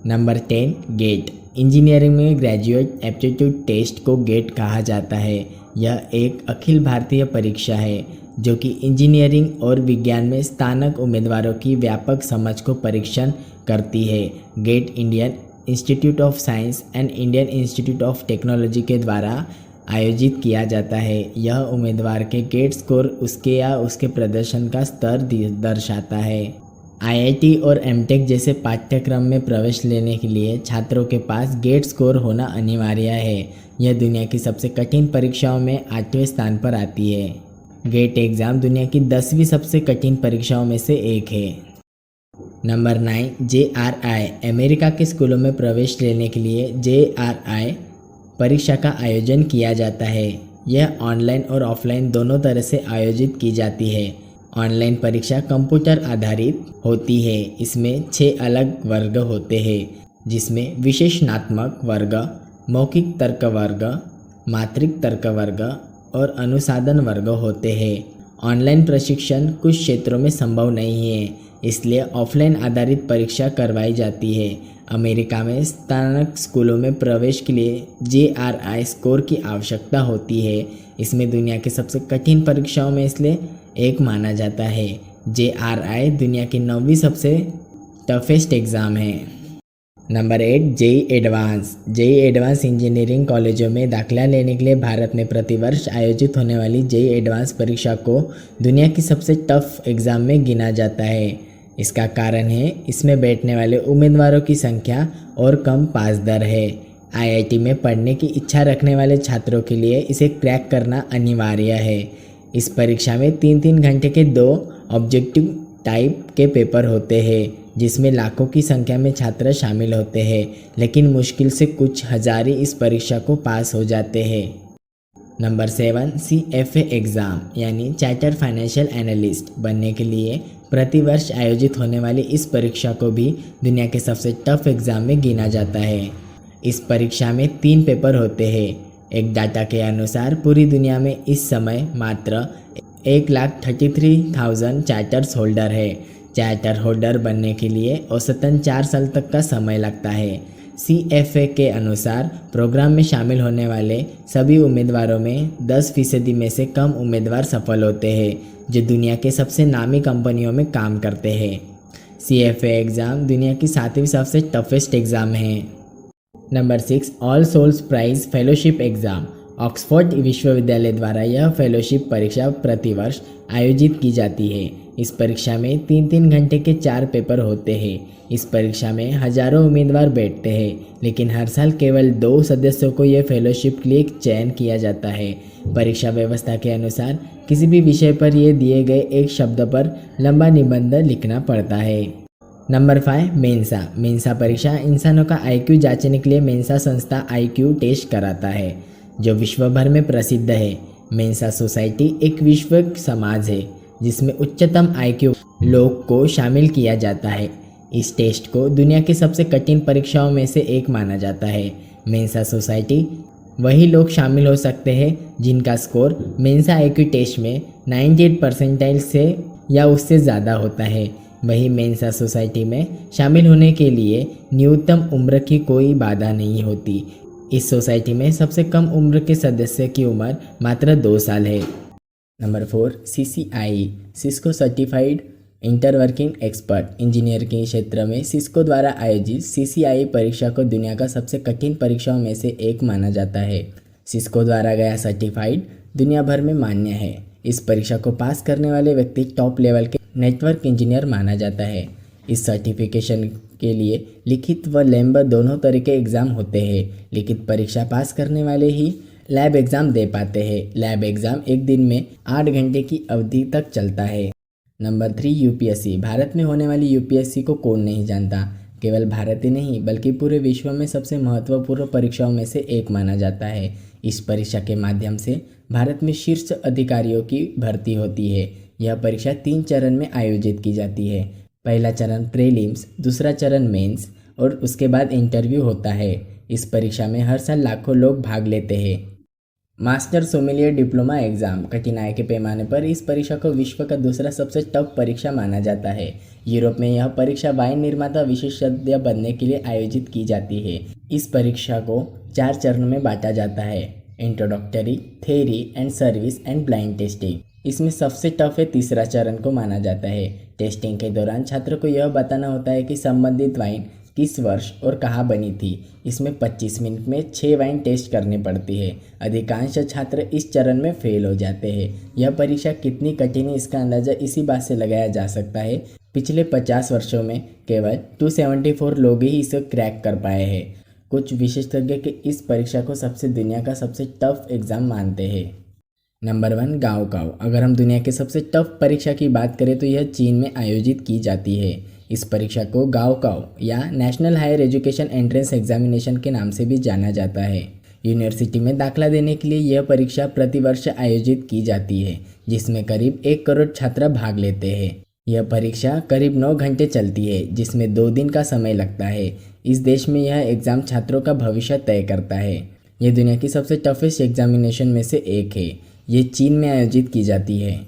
Number 10 GATE. Engineering में graduate aptitude test को GATE कहा जाता है। यह एक अखिल भारतीय परीक्षा है जो कि इंजीनियरिंग और विज्ञान में स्नातक उम्मीदवारों की व्यापक समझ को परीक्षण करती है। GATE Indian Institute of Science and Indian Institute of Technology के द्वारा आयोजित किया जाता है। यह उम्मीदवार के गेट स्कोर उसके या उसके प्रदर्शन का स्तर दर्शाता है। आईआईटी और एमटेक जैसे पाठ्यक्रम में प्रवेश लेने के लिए छात्रों के पास गेट स्कोर होना अनिवार्य है। यह दुनिया की सबसे कठिन परीक्षाओं में 8वें स्थान पर आती है। गेट एग्ज़ाम दुनिया की 10वीं सबसे कठिन परीक्षाओं में से एक है। Number 9 JRI। अमेरिका के स्कूलों में प्रवेश लेने के लिए JRI परीक्षा का आयोजन किया जाता है। यह ऑनलाइन और ऑफलाइन दोनों तरह से आयोजित की जाती है। ऑनलाइन परीक्षा कंप्यूटर आधारित होती है। इसमें 6 अलग वर्ग होते हैं जिसमें विश्लेषणात्मक वर्ग, मौखिक तर्क वर्ग, मात्रिक तर्क वर्ग और अनुसाधन वर्ग होते हैं। ऑनलाइन प्रशिक्षण कुछ क्षेत्रों में संभव नहीं है, इसलिए ऑफलाइन आधारित परीक्षा करवाई जाती है। अमेरिका में स्नातक स्कूलों में प्रवेश के लिए JRI स्कोर की आवश्यकता होती है। इसमें दुनिया की सबसे कठिन परीक्षाओं में इसलिए एक माना जाता है। JRI दुनिया की 9वीं सबसे टफेस्ट एग्ज़ाम है। Number 8 JEE advance. JEE advance engineering कॉलेजों में दाखिला लेने के लिए भारत में प्रतिवर्ष आयोजित होने वाली JEE एडवांस परीक्षा को दुनिया की सबसे टफ एग्ज़ाम में गिना जाता है। इसका कारण है इसमें बैठने वाले उम्मीदवारों की संख्या और कम पास दर है। आईआईटी में पढ़ने की इच्छा रखने वाले छात्रों के लिए इसे क्रैक करना अनिवार्य है। इस परीक्षा में 3-3 घंटे के 2 ऑब्जेक्टिव टाइप के पेपर होते हैं जिसमें लाखों की संख्या में छात्र शामिल होते हैं, लेकिन मुश्किल से कुछ हजार ही इस परीक्षा को पास हो जाते हैं। नंबर 7 CFA एग्ज़ाम यानी चार्टर्ड फाइनेंशियल एनालिस्ट बनने के लिए प्रतिवर्ष आयोजित होने वाली इस परीक्षा को भी दुनिया के सबसे टफ एग्ज़ाम में गिना जाता है। इस परीक्षा में 3 पेपर होते हैं। एक डाटा के अनुसार पूरी दुनिया में इस समय मात्र 1,33,000 चार्टर्स होल्डर है। चार्टर होल्डर बनने के लिए औसतन 4 साल तक का समय लगता है। CFA के अनुसार प्रोग्राम में शामिल होने वाले सभी उम्मीदवारों में 10% में से कम उम्मीदवार सफल होते हैं जो दुनिया के सबसे नामी कंपनियों में काम करते हैं। CFA एग्ज़ाम दुनिया की 7वीं सबसे टफेस्ट एग्ज़ाम है। Number 6 All Souls prize fellowship exam. Oxford विश्वविद्यालय द्वारा यह फेलोशिप परीक्षा प्रतिवर्ष आयोजित की जाती है। इस परीक्षा में 3-3 घंटे के 4 पेपर होते हैं। इस परीक्षा में हजारों उम्मीदवार बैठते हैं, लेकिन हर साल केवल 2 सदस्यों को यह फेलोशिप के लिए चयन किया जाता है। परीक्षा व्यवस्था के अनुसार किसी भी विषय पर यह दिए गए एक शब्द पर लंबा निबंध लिखना पड़ता है। Number 5 Mensa. मेंसा परीक्षा इंसानों का IQ जांचने के लिए मेंसा संस्था IQ टेस्ट कराता है जो विश्व भर में प्रसिद्ध है। मेंसा सोसाइटी एक विश्व समाज है जिसमें उच्चतम IQ लोग को शामिल किया जाता है। इस टेस्ट को दुनिया की सबसे कठिन परीक्षाओं में से एक माना जाता है। मेंसा सोसाइटी वही लोग शामिल हो सकते हैं जिनका स्कोर मेंसा IQ टेस्ट में 98 परसेंटाइल से या उससे ज़्यादा होता है। वही मेंसा सोसाइटी में शामिल होने के लिए न्यूनतम उम्र की कोई बाधा नहीं होती। इस सोसाइटी में सबसे कम उम्र के सदस्य की उम्र मात्र 2 साल है। Number 4 CCIE Cisco certified interworking expert. Engineer के क्षेत्र में सिस्को द्वारा आयोजित CCIE परीक्षा को दुनिया का सबसे कठिन परीक्षाओं में से एक माना जाता है। सिस्को द्वारा गया सर्टिफाइड दुनिया भर में मान्य है। इस परीक्षा को पास करने वाले व्यक्ति टॉप लेवल के नेटवर्क इंजीनियर माना जाता है। इस सर्टिफिकेशन के लिए लिखित व लैब दोनों तरह के एग्ज़ाम होते हैं। लिखित परीक्षा पास करने वाले ही लैब एग्ज़ाम दे पाते हैं। लैब एग्ज़ाम एक दिन में 8 घंटे की अवधि तक चलता है। Number 3 UPSC। भारत में होने वाली UPSC को कौन नहीं जानता। केवल भारत ही नहीं बल्कि पूरे विश्व में सबसे महत्वपूर्ण परीक्षाओं में से एक माना जाता है। इस परीक्षा के माध्यम से भारत में शीर्ष अधिकारियों की भर्ती होती है। यह परीक्षा 3 चरण में आयोजित की जाती है। पहला चरण प्रीलिम्स, दूसरा चरण मेंस और उसके बाद इंटरव्यू होता है। इस परीक्षा में हर साल लाखों लोग भाग लेते हैं। मास्टर सोमेलियर डिप्लोमा एग्ज़ाम कठिनाई के पैमाने पर इस परीक्षा को विश्व का दूसरा सबसे टफ परीक्षा माना जाता है। यूरोप में यह परीक्षा वाइन निर्माता विशेषज्ञ बनने के लिए आयोजित की जाती है। इस परीक्षा को 4 चरणों में बांटा जाता है: introductory, theory and service and blind testing. इसमें सबसे टफ है तीसरा चरण को माना जाता है। टेस्टिंग के दौरान छात्र को यह बताना होता है कि संबंधित वाइन किस वर्ष और कहाँ बनी थी। इसमें 25 मिनट में 6 वाइन टेस्ट करनी पड़ती है। अधिकांश छात्र इस चरण में फेल हो जाते हैं। यह परीक्षा कितनी कठिन है इसका अंदाज़ा इसी बात से लगाया जा सकता है। पिछले 50 वर्षों में केवल 274 लोग ही इसे क्रैक कर पाए हैं। कुछ विशेषज्ञ के इस परीक्षा को दुनिया का सबसे टफ एग्ज़ाम मानते हैं। Number 1, gaokao. अगर हम दुनिया के सबसे टफ परीक्षा की बात करें तो यह चीन में आयोजित की जाती है। इस परीक्षा को गाओकाओ या national higher education entrance examination के नाम से भी जाना जाता है। यूनिवर्सिटी में दाखिला देने के लिए यह परीक्षा प्रतिवर्ष आयोजित की जाती है, जिसमें करीब 1 करोड़ छात्र भाग लेते हैं। यह परीक्षा करीब 9 घंटे चलती है, जिसमें 2 दिन का समय लगता है। इस देश में यह एग्ज़ाम छात्रों का भविष्य तय करता है। यह दुनिया की सबसे टफेस्ट एग्जामिनेशन में से एक है। ये चीन में आयोजित की जाती है।